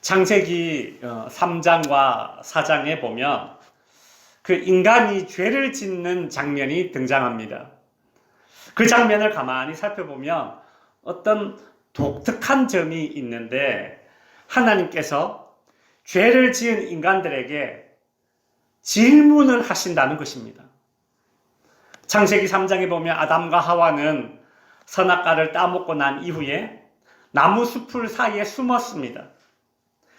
창세기 3장과 4장에 보면 그 인간이 죄를 짓는 장면이 등장합니다. 그 장면을 가만히 살펴보면 어떤 독특한 점이 있는데, 하나님께서 죄를 지은 인간들에게 질문을 하신다는 것입니다. 창세기 3장에 보면 아담과 하와는 선악과를 따먹고 난 이후에 나무 숲을 사이에 숨었습니다.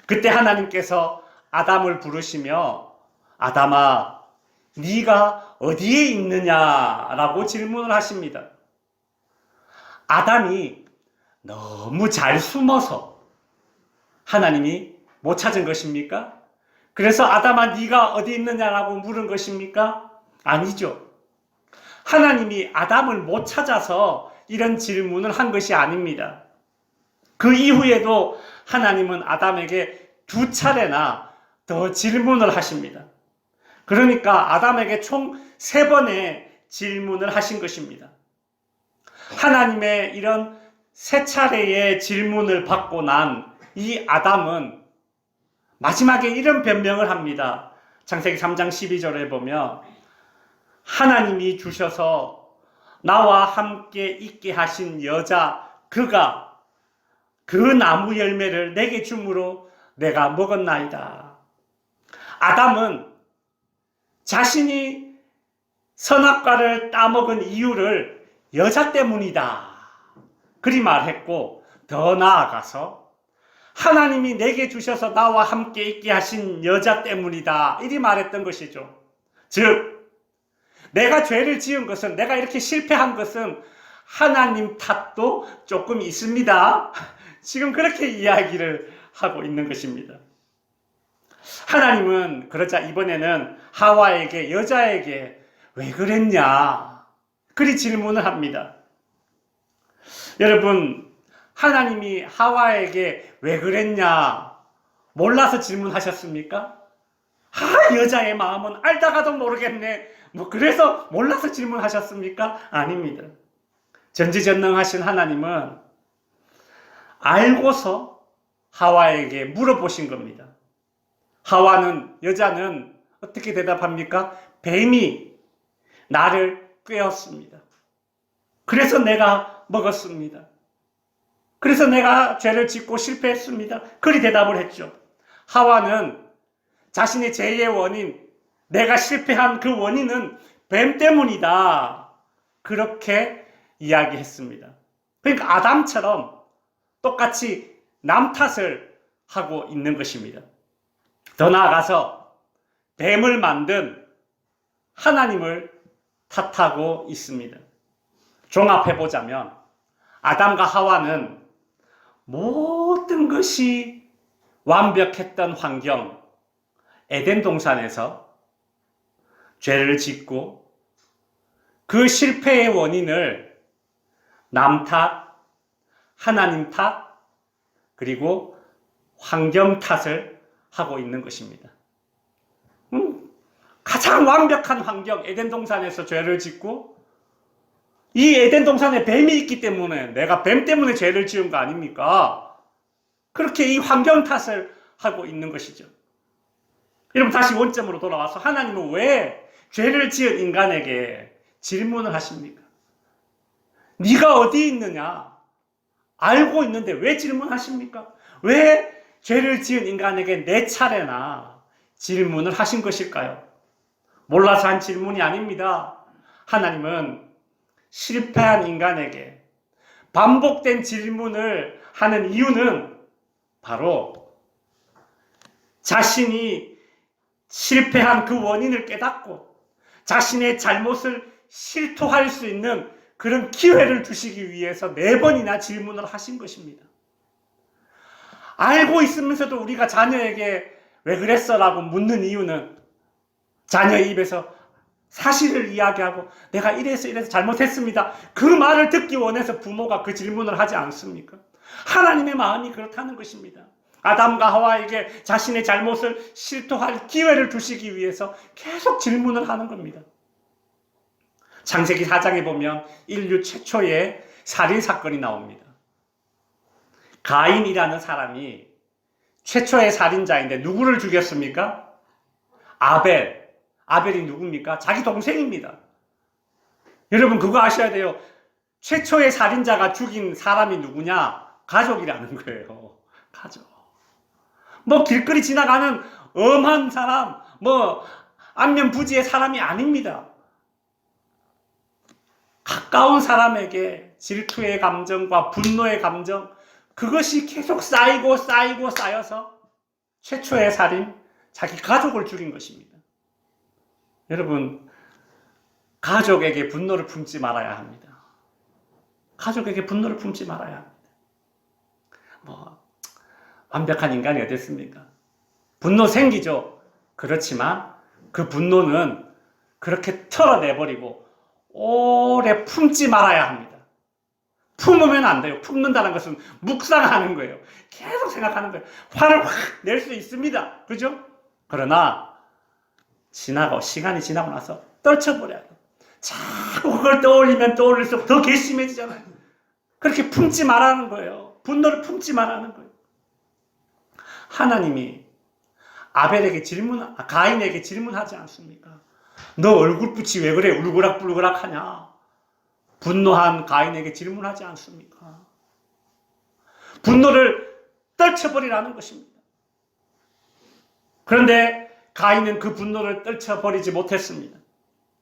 그때 하나님께서 아담을 부르시며 아담아, 네가 어디에 있느냐라고 질문을 하십니다. 아담이 너무 잘 숨어서 하나님이 못 찾은 것입니까? 그래서 아담아, 네가 어디 있느냐라고 물은 것입니까? 아니죠. 하나님이 아담을 못 찾아서 이런 질문을 한 것이 아닙니다. 그 이후에도 하나님은 아담에게 2차례나 더 질문을 하십니다. 그러니까 아담에게 총 3번의 질문을 하신 것입니다. 하나님의 이런 3차례의 질문을 받고 난 이 아담은 마지막에 이런 변명을 합니다. 창세기 3장 12절에 보면 하나님이 주셔서 나와 함께 있게 하신 여자 그가 그 나무 열매를 내게 주므로 내가 먹었나이다. 아담은 자신이 선악과를 따먹은 이유를 여자 때문이다 그리 말했고, 더 나아가서 하나님이 내게 주셔서 나와 함께 있게 하신 여자 때문이다 이리 말했던 것이죠. 즉 내가 죄를 지은 것은, 내가 이렇게 실패한 것은 하나님 탓도 조금 있습니다. 지금 그렇게 이야기를 하고 있는 것입니다. 하나님은 그러자 이번에는 하와에게, 여자에게 왜 그랬냐 그리 질문을 합니다. 여러분, 하나님이 하와에게 왜 그랬냐 몰라서 질문하셨습니까? 여자의 마음은 알다가도 모르겠네, 그래서 몰라서 질문하셨습니까? 아닙니다. 전지전능하신 하나님은 알고서 하와에게 물어보신 겁니다. 하와는, 여자는 어떻게 대답합니까? 뱀이 나를 꿰었습니다. 그래서 내가 먹었습니다. 그래서 내가 죄를 짓고 실패했습니다. 그리 대답을 했죠. 하와는 자신의 죄의 원인, 내가 실패한 그 원인은 뱀 때문이다 그렇게 이야기했습니다. 그러니까 아담처럼 똑같이 남 탓을 하고 있는 것입니다. 더 나아가서 뱀을 만든 하나님을 탓하고 있습니다. 종합해보자면 아담과 하와는 모든 것이 완벽했던 환경, 에덴 동산에서 죄를 짓고 그 실패의 원인을 남 탓, 하나님 탓, 그리고 환경 탓을 하고 있는 것입니다. 가장 완벽한 환경, 에덴 동산에서 죄를 짓고 이 에덴 동산에 뱀이 있기 때문에 내가 뱀 때문에 죄를 지은 거 아닙니까? 그렇게 이 환경 탓을 하고 있는 것이죠. 여러분, 다시 원점으로 돌아와서 하나님은 왜 죄를 지은 인간에게 질문을 하십니까? 네가 어디 있느냐? 알고 있는데 왜 질문하십니까? 왜 죄를 지은 인간에게 4차례나 질문을 하신 것일까요? 몰라서 한 질문이 아닙니다. 하나님은 실패한 인간에게 반복된 질문을 하는 이유는 바로 자신이 실패한 그 원인을 깨닫고 자신의 잘못을 실토할 수 있는 그런 기회를 주시기 위해서 4번이나 질문을 하신 것입니다. 알고 있으면서도 우리가 자녀에게 왜 그랬어? 라고 묻는 이유는 자녀의 입에서 사실을 이야기하고 내가 이래서 잘못했습니다, 그 말을 듣기 원해서 부모가 그 질문을 하지 않습니까? 하나님의 마음이 그렇다는 것입니다. 아담과 하와에게 자신의 잘못을 실토할 기회를 주시기 위해서 계속 질문을 하는 겁니다. 창세기 4장에 보면 인류 최초의 살인사건이 나옵니다. 가인이라는 사람이 최초의 살인자인데 누구를 죽였습니까? 아벨. 아벨이 누굽니까? 자기 동생입니다. 여러분 그거 아셔야 돼요. 최초의 살인자가 죽인 사람이 누구냐? 가족이라는 거예요. 가족. 뭐 길거리 지나가는 엄한 사람, 뭐 안면부지의 사람이 아닙니다. 가까운 사람에게 질투의 감정과 분노의 감정, 그것이 계속 쌓여서 최초의 살인, 자기 가족을 죽인 것입니다. 여러분, 가족에게 분노를 품지 말아야 합니다. 가족에게 분노를 품지 말아야 합니다. 뭐 완벽한 인간이 어디 있습니까? 분노 생기죠. 그렇지만 그 분노는 그렇게 털어내버리고 오래 품지 말아야 합니다. 품으면 안 돼요. 품는다는 것은 묵상하는 거예요. 계속 생각하는 거예요. 화를 확 낼 수 있습니다. 그죠? 그러나 시간이 지나고 나서 떨쳐버려야 돼요. 자꾸 그걸 떠올리면 떠올릴수록 더 괘씸해지잖아요. 그렇게 품지 말라는 거예요. 분노를 품지 말라는 거예요. 하나님이 가인에게 질문하지 않습니까? 너 얼굴빛이 왜 그래? 울그락불그락 하냐? 분노한 가인에게 질문하지 않습니까? 분노를 떨쳐버리라는 것입니다. 그런데 가인은 그 분노를 떨쳐버리지 못했습니다.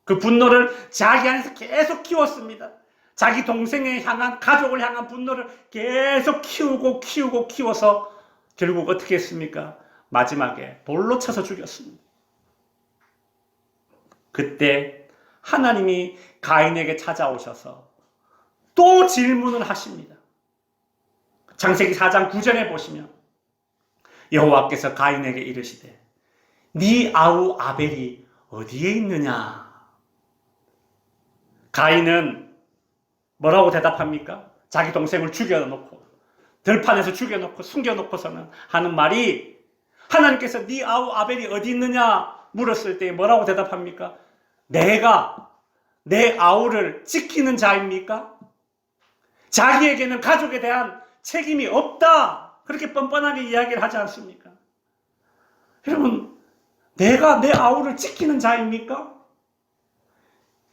그 분노를 자기 안에서 계속 키웠습니다. 자기 동생에 향한, 가족을 향한 분노를 계속 키워서 결국 어떻게 했습니까? 마지막에 돌로 쳐서 죽였습니다. 그때 하나님이 가인에게 찾아오셔서 또 질문을 하십니다. 창세기 4장 9절에 보시면 여호와께서 가인에게 이르시되 네 아우 아벨이 어디에 있느냐? 가인은 뭐라고 대답합니까? 자기 동생을 죽여놓고 들판에서 죽여놓고 숨겨놓고서는 하는 말이, 하나님께서 네 아우 아벨이 어디 있느냐 물었을 때 뭐라고 대답합니까? 내가 내 아우를 지키는 자입니까? 자기에게는 가족에 대한 책임이 없다, 그렇게 뻔뻔하게 이야기를 하지 않습니까? 여러분, 내가 내 아우를 지키는 자입니까?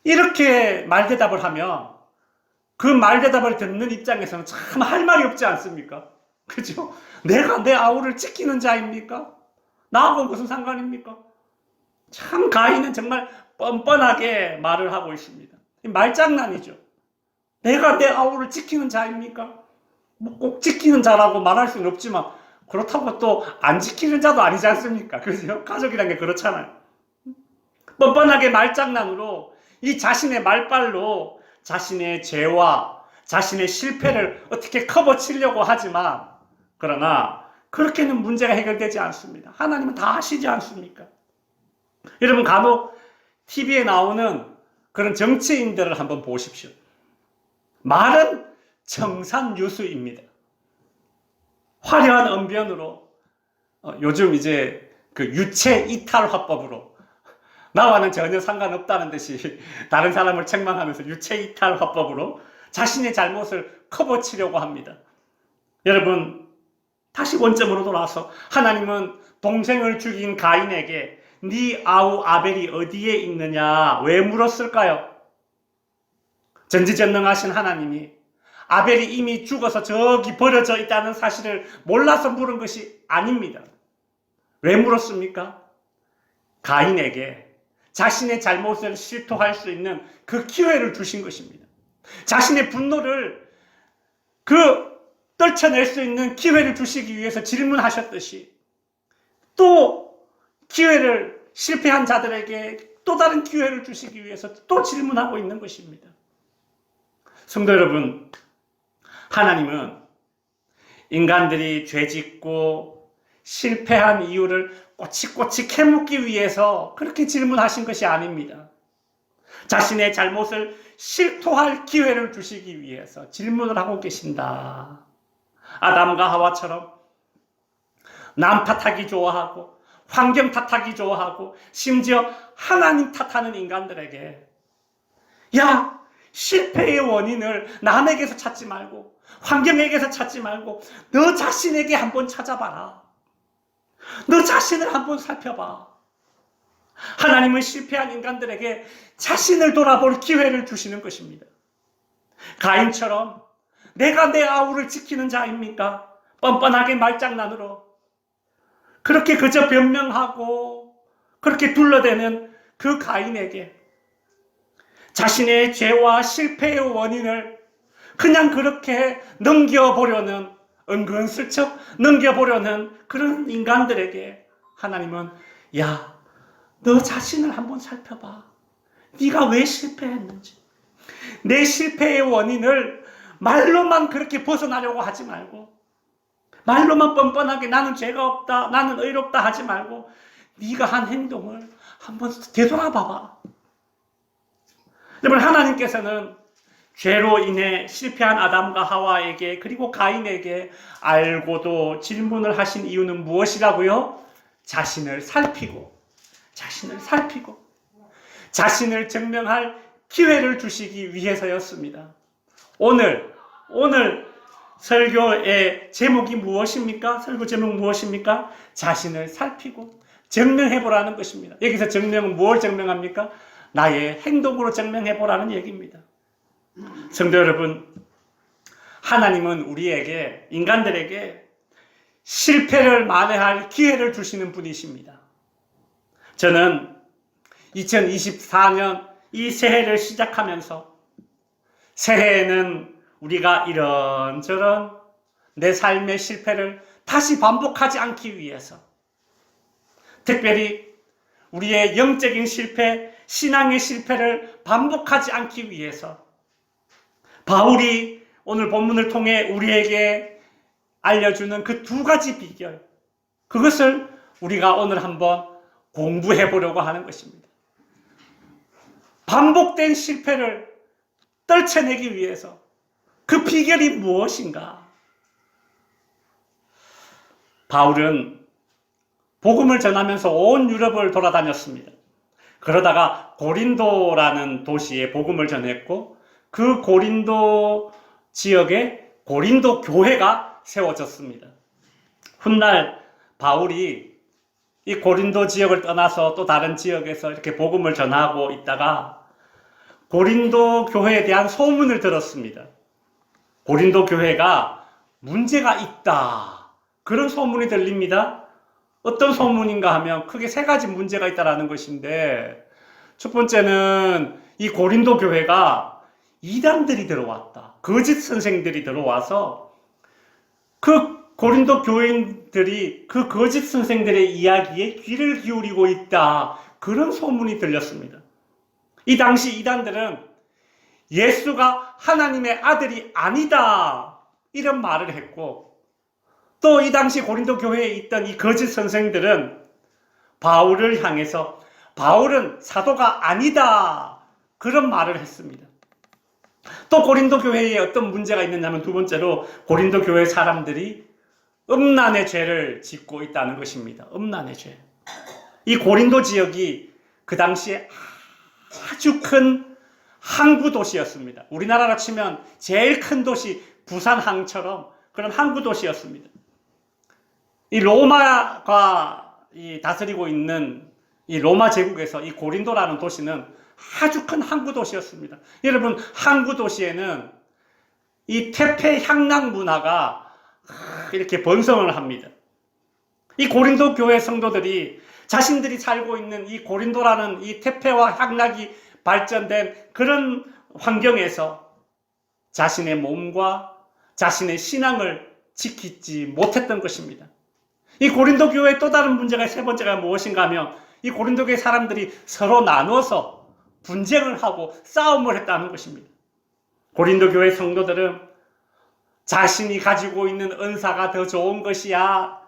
이렇게 말대답을 하면 그 말대답을 듣는 입장에서는 참 할 말이 없지 않습니까? 그죠? 내가 내 아우를 지키는 자입니까? 나하고 무슨 상관입니까? 참 가인은 정말 뻔뻔하게 말을 하고 있습니다. 말장난이죠. 내가 내 아우를 지키는 자입니까? 뭐 꼭 지키는 자라고 말할 수는 없지만 그렇다고 또 안 지키는 자도 아니지 않습니까? 그죠? 가족이란 게 그렇잖아요. 뻔뻔하게 말장난으로 이 자신의 말빨로 자신의 죄와 자신의 실패를 어떻게 커버치려고 하지만, 그러나 그렇게는 문제가 해결되지 않습니다. 하나님은 다 아시지 않습니까? 여러분, 간혹 TV에 나오는 그런 정치인들을 한번 보십시오. 말은 청산유수입니다. 화려한 언변으로 요즘 이제 그 유체 이탈 화법으로 나와는 전혀 상관없다는 듯이 다른 사람을 책망하면서 유체 이탈 화법으로 자신의 잘못을 커버치려고 합니다. 여러분, 다시 원점으로 돌아와서 하나님은 동생을 죽인 가인에게 네 아우 아벨이 어디에 있느냐 왜 물었을까요? 전지전능하신 하나님이 아벨이 이미 죽어서 저기 버려져 있다는 사실을 몰라서 물은 것이 아닙니다. 왜 물었습니까? 가인에게 자신의 잘못을 실토할 수 있는 그 기회를 주신 것입니다. 자신의 분노를 떨쳐낼 수 있는 기회를 주시기 위해서 질문하셨듯이 또 기회를 실패한 자들에게 또 다른 기회를 주시기 위해서 또 질문하고 있는 것입니다. 성도 여러분, 하나님은 인간들이 죄짓고 실패한 이유를 꼬치꼬치 캐묻기 위해서 그렇게 질문하신 것이 아닙니다. 자신의 잘못을 실토할 기회를 주시기 위해서 질문을 하고 계신다. 아담과 하와처럼 남 탓하기 좋아하고 환경 탓하기 좋아하고 심지어 하나님 탓하는 인간들에게, 야, 실패의 원인을 남에게서 찾지 말고 환경에게서 찾지 말고 너 자신에게 한번 찾아봐라. 너 자신을 한번 살펴봐. 하나님은 실패한 인간들에게 자신을 돌아볼 기회를 주시는 것입니다. 가인처럼 내가 내 아우를 지키는 자입니까? 뻔뻔하게 말장난으로 그렇게 그저 변명하고 그렇게 둘러대는 그 가인에게 자신의 죄와 실패의 원인을 그냥 그렇게 넘겨보려는, 은근슬쩍 넘겨보려는 그런 인간들에게 하나님은 야, 너 자신을 한번 살펴봐. 네가 왜 실패했는지. 내 실패의 원인을 말로만 그렇게 벗어나려고 하지 말고, 말로만 뻔뻔하게 나는 죄가 없다, 나는 의롭다 하지 말고 네가 한 행동을 한번 되돌아봐봐. 여러분, 하나님께서는 죄로 인해 실패한 아담과 하와에게 그리고 가인에게 알고도 질문을 하신 이유는 무엇이라고요? 자신을 살피고 자신을 증명할 기회를 주시기 위해서였습니다. 오늘 설교의 제목이 무엇입니까? 설교 제목 무엇입니까? 자신을 살피고 증명해보라는 것입니다. 여기서 증명은 뭘 증명합니까? 나의 행동으로 증명해보라는 얘기입니다. 성도 여러분, 하나님은 우리에게, 인간들에게 실패를 만회할 기회를 주시는 분이십니다. 저는 2024년 이 새해를 시작하면서 새해에는 우리가 이런저런 내 삶의 실패를 다시 반복하지 않기 위해서, 특별히 우리의 영적인 실패, 신앙의 실패를 반복하지 않기 위해서 바울이 오늘 본문을 통해 우리에게 알려주는 그 두 가지 비결, 그것을 우리가 오늘 한번 공부해 보려고 하는 것입니다. 반복된 실패를 떨쳐내기 위해서 그 비결이 무엇인가? 바울은 복음을 전하면서 온 유럽을 돌아다녔습니다. 그러다가 고린도라는 도시에 복음을 전했고 그 고린도 지역에 고린도 교회가 세워졌습니다. 훗날 바울이 이 고린도 지역을 떠나서 또 다른 지역에서 이렇게 복음을 전하고 있다가 고린도 교회에 대한 소문을 들었습니다. 고린도 교회가 문제가 있다, 그런 소문이 들립니다. 어떤 소문인가 하면 크게 세 가지 문제가 있다라는 것인데, 첫 번째는 이 고린도 교회가 이단들이 들어왔다, 거짓 선생들이 들어와서 그 고린도 교인들이 그 거짓 선생들의 이야기에 귀를 기울이고 있다, 그런 소문이 들렸습니다. 이 당시 이단들은 예수가 하나님의 아들이 아니다, 이런 말을 했고, 또 이 당시 고린도 교회에 있던 이 거짓 선생들은 바울을 향해서 바울은 사도가 아니다, 그런 말을 했습니다. 또 고린도 교회에 어떤 문제가 있느냐면, 두 번째로 고린도 교회 사람들이 음란의 죄를 짓고 있다는 것입니다. 음란의 죄. 이 고린도 지역이 그 당시에 아주 큰 항구 도시였습니다. 우리나라로 치면 제일 큰 도시 부산항처럼 그런 항구 도시였습니다. 이 로마가 다스리고 있는 이 로마 제국에서 이 고린도라는 도시는 아주 큰 항구 도시였습니다. 여러분, 항구 도시에는 이 퇴폐 향락 문화가 이렇게 번성을 합니다. 이 고린도 교회 성도들이 자신들이 살고 있는 이 고린도라는 이 퇴폐와 향락이 발전된 그런 환경에서 자신의 몸과 자신의 신앙을 지키지 못했던 것입니다. 이 고린도 교회의 또 다른 문제가, 세 번째가 무엇인가 하면, 이 고린도 교회 사람들이 서로 나눠서 분쟁을 하고 싸움을 했다는 것입니다. 고린도 교회 성도들은 자신이 가지고 있는 은사가 더 좋은 것이야,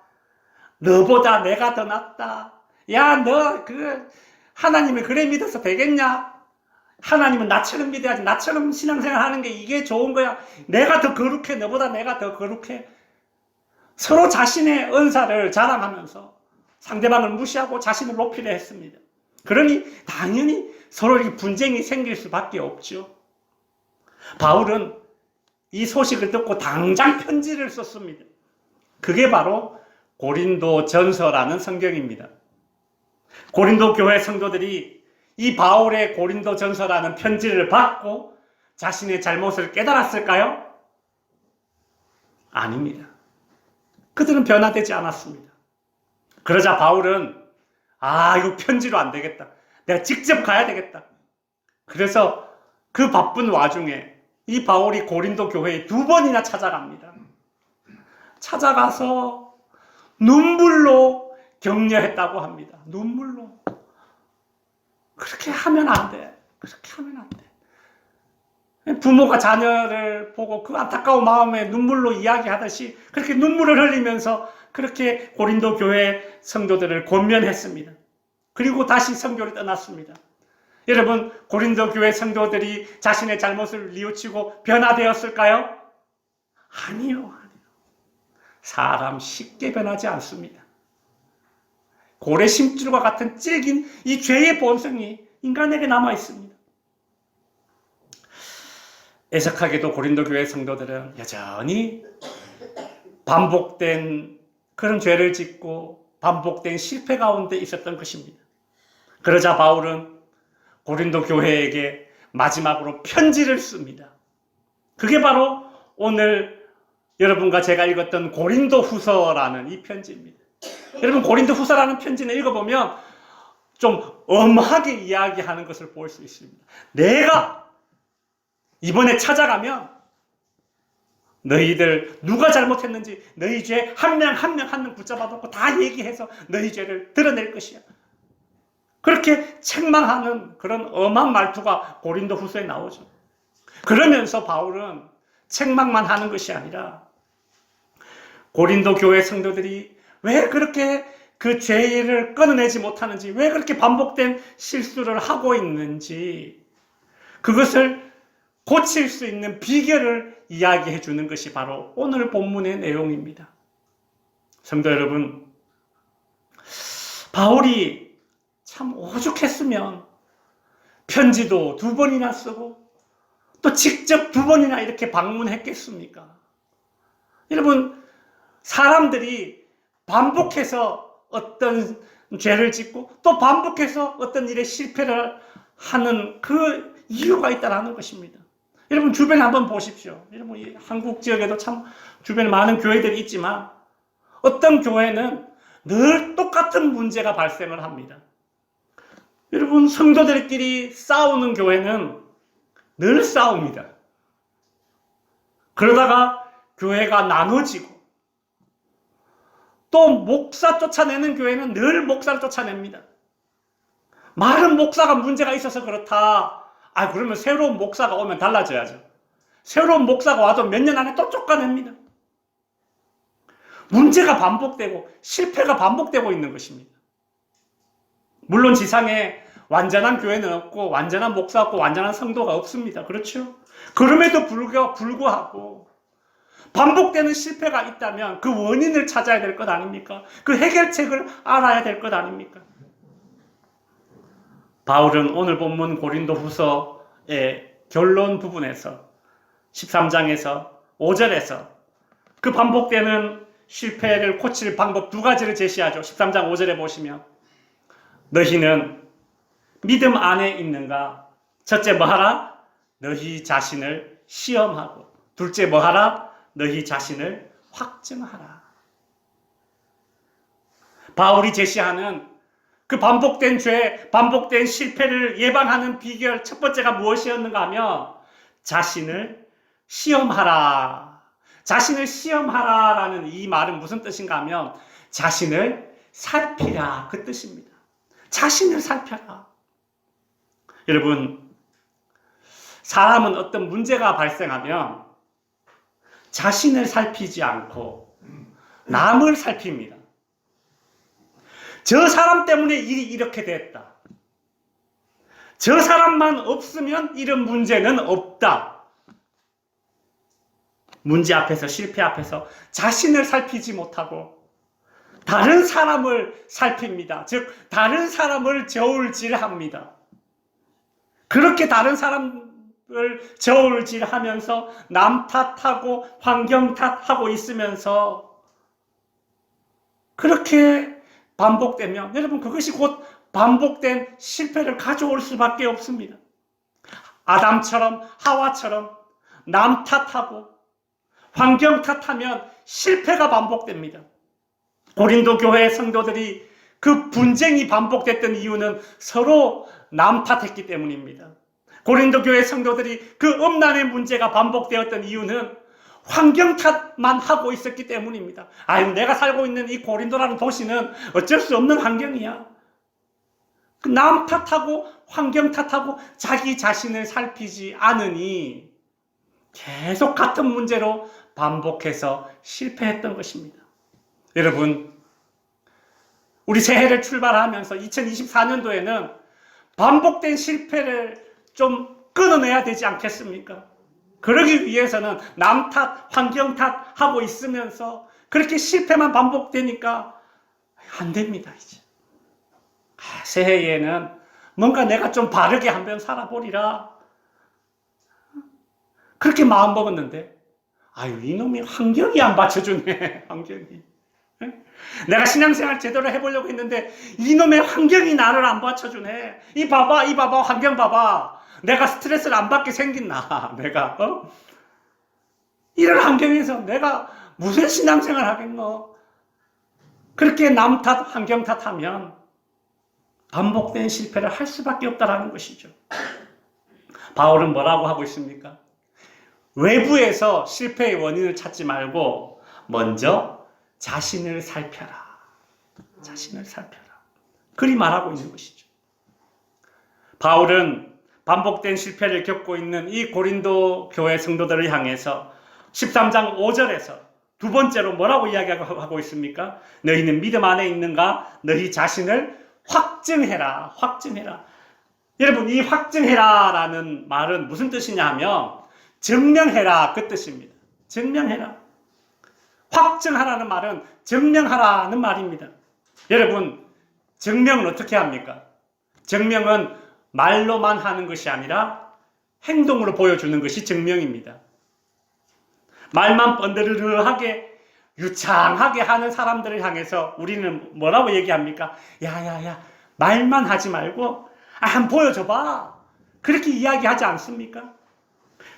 너보다 내가 더 낫다, 야, 너 하나님을 그래 믿어서 되겠냐, 하나님은 나처럼 믿어야지, 나처럼 신앙생활 하는 게 이게 좋은 거야, 내가 더 거룩해, 너보다 내가 더 거룩해. 서로 자신의 은사를 자랑하면서 상대방을 무시하고 자신을 높이려 했습니다. 그러니 당연히 서로 이렇게 분쟁이 생길 수밖에 없죠. 바울은 이 소식을 듣고 당장 편지를 썼습니다. 그게 바로 고린도 전서라는 성경입니다. 고린도 교회 성도들이 이 바울의 고린도 전서라는 편지를 받고 자신의 잘못을 깨달았을까요? 아닙니다. 그들은 변화되지 않았습니다. 그러자 바울은 이거 편지로 안 되겠다. 내가 직접 가야 되겠다. 그래서 그 바쁜 와중에 이 바울이 고린도 교회에 2번이나 찾아갑니다. 찾아가서 눈물로 격려했다고 합니다. 눈물로. 그렇게 하면 안 돼. 그렇게 하면 안 돼. 부모가 자녀를 보고 그 안타까운 마음에 눈물로 이야기하듯이 그렇게 눈물을 흘리면서 그렇게 고린도 교회 성도들을 권면했습니다. 그리고 다시 선교를 떠났습니다. 여러분, 고린도 교회 성도들이 자신의 잘못을 뉘우치고 변화되었을까요? 아니요. 사람 쉽게 변하지 않습니다. 고래 심줄과 같은 질긴 이 죄의 본성이 인간에게 남아 있습니다. 애석하게도 고린도 교회 성도들은 여전히 반복된 그런 죄를 짓고 반복된 실패 가운데 있었던 것입니다. 그러자 바울은 고린도 교회에게 마지막으로 편지를 씁니다. 그게 바로 오늘 여러분과 제가 읽었던 고린도 후서라는 이 편지입니다. 여러분, 고린도 후서라는 편지는 읽어보면 좀 엄하게 이야기하는 것을 볼 수 있습니다. 내가 이번에 찾아가면 너희들 누가 잘못했는지 너희 죄 한 명 한 명 붙잡아놓고 다 얘기해서 너희 죄를 드러낼 것이야. 그렇게 책망하는 그런 엄한 말투가 고린도 후서에 나오죠. 그러면서 바울은 책망만 하는 것이 아니라 고린도 교회 성도들이 왜 그렇게 그 죄를 끊어내지 못하는지, 왜 그렇게 반복된 실수를 하고 있는지, 그것을 고칠 수 있는 비결을 이야기해 주는 것이 바로 오늘 본문의 내용입니다. 성도 여러분, 바울이 참 오죽했으면 편지도 2번이나 쓰고 또 직접 2번이나 이렇게 방문했겠습니까? 여러분, 사람들이 반복해서 어떤 죄를 짓고 또 반복해서 어떤 일에 실패를 하는 그 이유가 있다는 것입니다. 여러분, 주변에 한번 보십시오. 여러분, 한국 지역에도 참 주변에 많은 교회들이 있지만 어떤 교회는 늘 똑같은 문제가 발생을 합니다. 여러분, 성도들끼리 싸우는 교회는 늘 싸웁니다. 그러다가 교회가 나눠지고 또 목사 쫓아내는 교회는 늘 목사를 쫓아냅니다. 많은 목사가 문제가 있어서 그렇다. 그러면 새로운 목사가 오면 달라져야죠. 새로운 목사가 와도 몇 년 안에 또 쫓아냅니다. 문제가 반복되고 실패가 반복되고 있는 것입니다. 물론 지상에 완전한 교회는 없고 완전한 목사 없고 완전한 성도가 없습니다. 그렇죠? 그럼에도 불구하고 반복되는 실패가 있다면 그 원인을 찾아야 될 것 아닙니까? 그 해결책을 알아야 될 것 아닙니까? 바울은 오늘 본문 고린도 후서의 결론 부분에서 13장에서 5절에서 그 반복되는 실패를 고칠 방법 2가지를 제시하죠. 13장 5절에 보시면 너희는 믿음 안에 있는가? 첫째 뭐하라? 너희 자신을 시험하고, 둘째 뭐하라? 너희 자신을 확증하라. 바울이 제시하는 그 반복된 죄, 반복된 실패를 예방하는 비결 첫 번째가 무엇이었는가 하면 자신을 시험하라. 자신을 시험하라라는 이 말은 무슨 뜻인가 하면 자신을 살피라, 그 뜻입니다. 자신을 살펴라. 여러분, 사람은 어떤 문제가 발생하면 자신을 살피지 않고 남을 살핍니다. 저 사람 때문에 일이 이렇게 됐다. 저 사람만 없으면 이런 문제는 없다. 문제 앞에서, 실패 앞에서 자신을 살피지 못하고 다른 사람을 살핍니다. 즉, 다른 사람을 저울질합니다. 그렇게 다른 사람을 저울질하면서 남 탓하고 환경 탓하고 있으면서 그렇게 반복되면 여러분 그것이 곧 반복된 실패를 가져올 수밖에 없습니다. 아담처럼 하와처럼 남 탓하고 환경 탓하면 실패가 반복됩니다. 고린도 교회 성도들이 그 분쟁이 반복됐던 이유는 서로 남 탓했기 때문입니다. 고린도 교회 성도들이 그 음란의 문제가 반복되었던 이유는 환경 탓만 하고 있었기 때문입니다. 아유, 내가 살고 있는 이 고린도라는 도시는 어쩔 수 없는 환경이야. 남 탓하고 환경 탓하고 자기 자신을 살피지 않으니 계속 같은 문제로 반복해서 실패했던 것입니다. 여러분, 우리 새해를 출발하면서 2024년도에는 반복된 실패를 좀 끊어내야 되지 않겠습니까? 그러기 위해서는 남 탓, 환경 탓 하고 있으면서 그렇게 실패만 반복되니까 안 됩니다, 이제. 새해에는 뭔가 내가 좀 바르게 한번 살아보리라. 그렇게 마음 먹었는데, 아유, 이놈이 환경이 안 받쳐주네, 환경이. 내가 신앙생활 제대로 해보려고 했는데, 이놈의 환경이 나를 안 받쳐주네. 이 봐봐, 환경 봐봐. 내가 스트레스를 안 받게 생긴나, 내가, 이런 환경에서 내가 무슨 신앙생활 하겠노? 그렇게 남 탓, 환경 탓하면 반복된 실패를 할 수밖에 없다라는 것이죠. 바울은 뭐라고 하고 있습니까? 외부에서 실패의 원인을 찾지 말고 먼저 자신을 살펴라. 자신을 살펴라. 그리 말하고 있는 것이죠. 바울은 반복된 실패를 겪고 있는 이 고린도 교회 성도들을 향해서 13장 5절에서 두 번째로 뭐라고 이야기하고 있습니까? 너희는 믿음 안에 있는가? 너희 자신을 확증해라. 확증해라. 여러분, 이 확증해라라는 말은 무슨 뜻이냐 하면 증명해라, 그 뜻입니다. 증명해라. 확증하라는 말은 증명하라는 말입니다. 여러분, 증명은 어떻게 합니까? 증명은 말로만 하는 것이 아니라 행동으로 보여주는 것이 증명입니다. 말만 번드르르하게 유창하게 하는 사람들을 향해서 우리는 뭐라고 얘기합니까? 야야야, 말만 하지 말고 한번 보여줘봐. 그렇게 이야기하지 않습니까?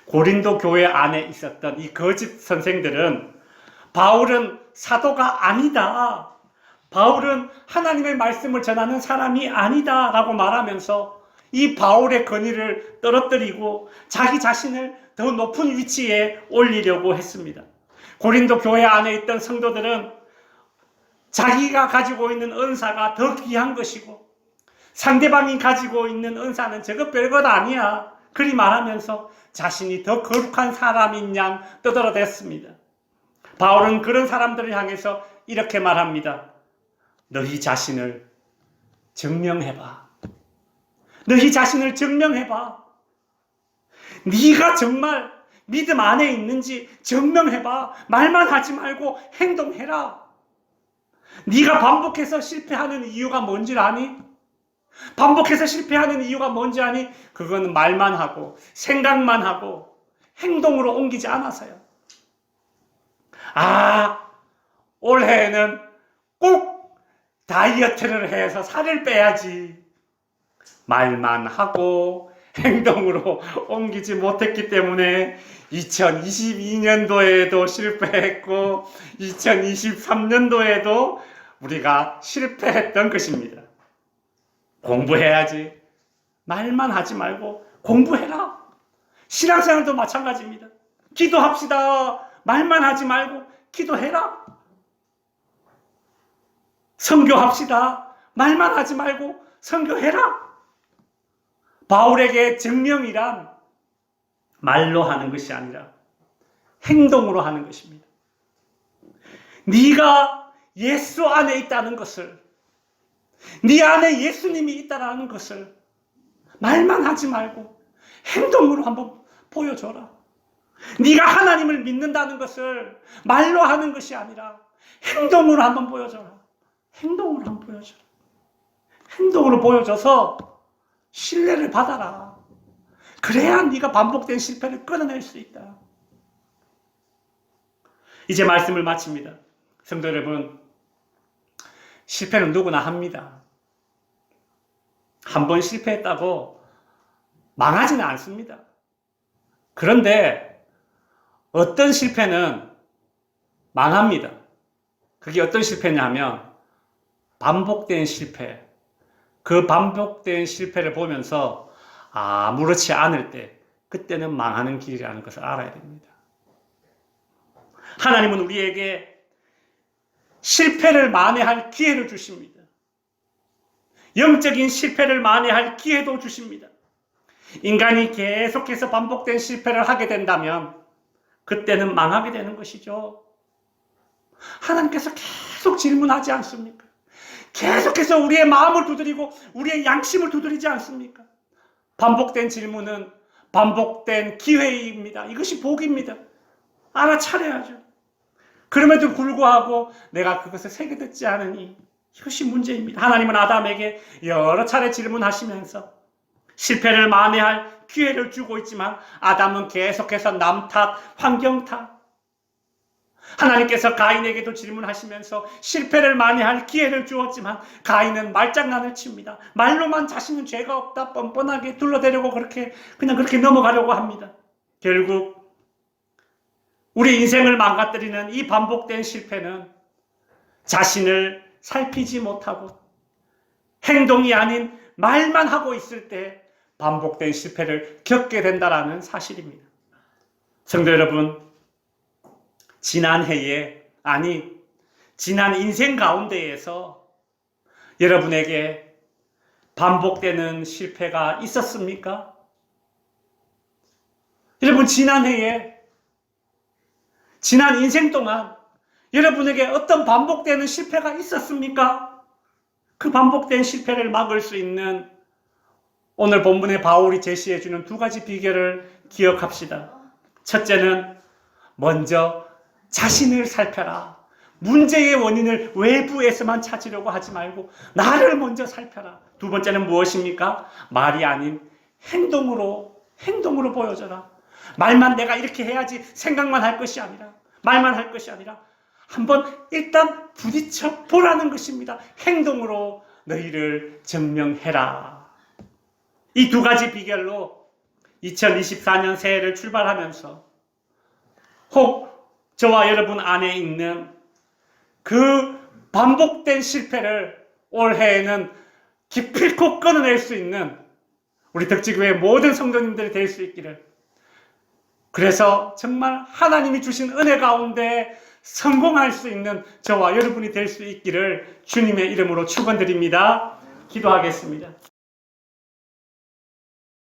고린도 교회 안에 있었던 이 거짓 선생들은 바울은 사도가 아니다, 바울은 하나님의 말씀을 전하는 사람이 아니다 라고 말하면서 이 바울의 권위를 떨어뜨리고 자기 자신을 더 높은 위치에 올리려고 했습니다. 고린도 교회 안에 있던 성도들은 자기가 가지고 있는 은사가 더 귀한 것이고 상대방이 가지고 있는 은사는 저거 별것 아니야, 그리 말하면서 자신이 더 거룩한 사람인 양 떠들어댔습니다. 바울은 그런 사람들을 향해서 이렇게 말합니다. 너희 자신을 증명해봐. 너희 자신을 증명해봐. 네가 정말 믿음 안에 있는지 증명해봐. 말만 하지 말고 행동해라. 네가 반복해서 실패하는 이유가 뭔지 아니? 반복해서 실패하는 이유가 뭔지 아니? 그거는 말만 하고 생각만 하고 행동으로 옮기지 않아서요. 올해는 꼭 다이어트를 해서 살을 빼야지. 말만 하고 행동으로 옮기지 못했기 때문에 2022년도에도 실패했고 2023년도에도 우리가 실패했던 것입니다. 공부해야지. 말만 하지 말고 공부해라. 신앙생활도 마찬가지입니다. 기도합시다. 말만 하지 말고 기도해라. 선교합시다. 말만 하지 말고 선교해라. 바울에게 증명이란 말로 하는 것이 아니라 행동으로 하는 것입니다. 네가 예수 안에 있다는 것을, 네 안에 예수님이 있다는 것을 말만 하지 말고 행동으로 한번 보여줘라. 네가 하나님을 믿는다는 것을 말로 하는 것이 아니라 행동으로 한번 보여줘라. 행동으로 한번 보여줘라. 행동으로 보여줘서 신뢰를 받아라. 그래야 네가 반복된 실패를 끊어낼 수 있다. 이제 말씀을 마칩니다. 성도 여러분, 실패는 누구나 합니다. 한 번 실패했다고 망하지는 않습니다. 그런데 어떤 실패는 망합니다. 그게 어떤 실패냐 하면 반복된 실패. 그 반복된 실패를 보면서 아무렇지 않을 때 그때는 망하는 길이라는 것을 알아야 됩니다. 하나님은 우리에게 실패를 만회할 기회를 주십니다. 영적인 실패를 만회할 기회도 주십니다. 인간이 계속해서 반복된 실패를 하게 된다면 그때는 망하게 되는 것이죠. 하나님께서 계속 질문하지 않습니까? 계속해서 우리의 마음을 두드리고 우리의 양심을 두드리지 않습니까? 반복된 질문은 반복된 기회입니다. 이것이 복입니다. 알아차려야죠. 그럼에도 불구하고 내가 그것을 새겨듣지 않으니 이것이 문제입니다. 하나님은 아담에게 여러 차례 질문하시면서 실패를 만회할 기회를 주고 있지만 아담은 계속해서 남 탓, 환경 탓. 하나님께서 가인에게도 질문하시면서 실패를 만회할 기회를 주었지만 가인은 말장난을 칩니다. 말로만 자신은 죄가 없다 뻔뻔하게 둘러대려고 그렇게 넘어가려고 합니다. 결국 우리 인생을 망가뜨리는 이 반복된 실패는 자신을 살피지 못하고 행동이 아닌 말만 하고 있을 때 반복된 실패를 겪게 된다는 사실입니다. 성도 여러분, 지난 인생 가운데에서 여러분에게 반복되는 실패가 있었습니까? 여러분, 지난 인생 동안 여러분에게 어떤 반복되는 실패가 있었습니까? 그 반복된 실패를 막을 수 있는 오늘 본문의 바울이 제시해주는 두 가지 비결을 기억합시다. 첫째는 먼저 자신을 살펴라. 문제의 원인을 외부에서만 찾으려고 하지 말고 나를 먼저 살펴라. 두 번째는 무엇입니까? 말이 아닌 행동으로 보여줘라. 말만 내가 이렇게 해야지 생각만 할 것이 아니라 말만 할 것이 아니라 한번 일단 부딪혀 보라는 것입니다. 행동으로 너희를 증명해라. 이 두 가지 비결로 2024년 새해를 출발하면서 혹 저와 여러분 안에 있는 그 반복된 실패를 올해에는 기필코 끊어낼 수 있는 우리 덕지교회 모든 성도님들이 될 수 있기를, 그래서 정말 하나님이 주신 은혜 가운데 성공할 수 있는 저와 여러분이 될 수 있기를 주님의 이름으로 축원드립니다. 기도하겠습니다.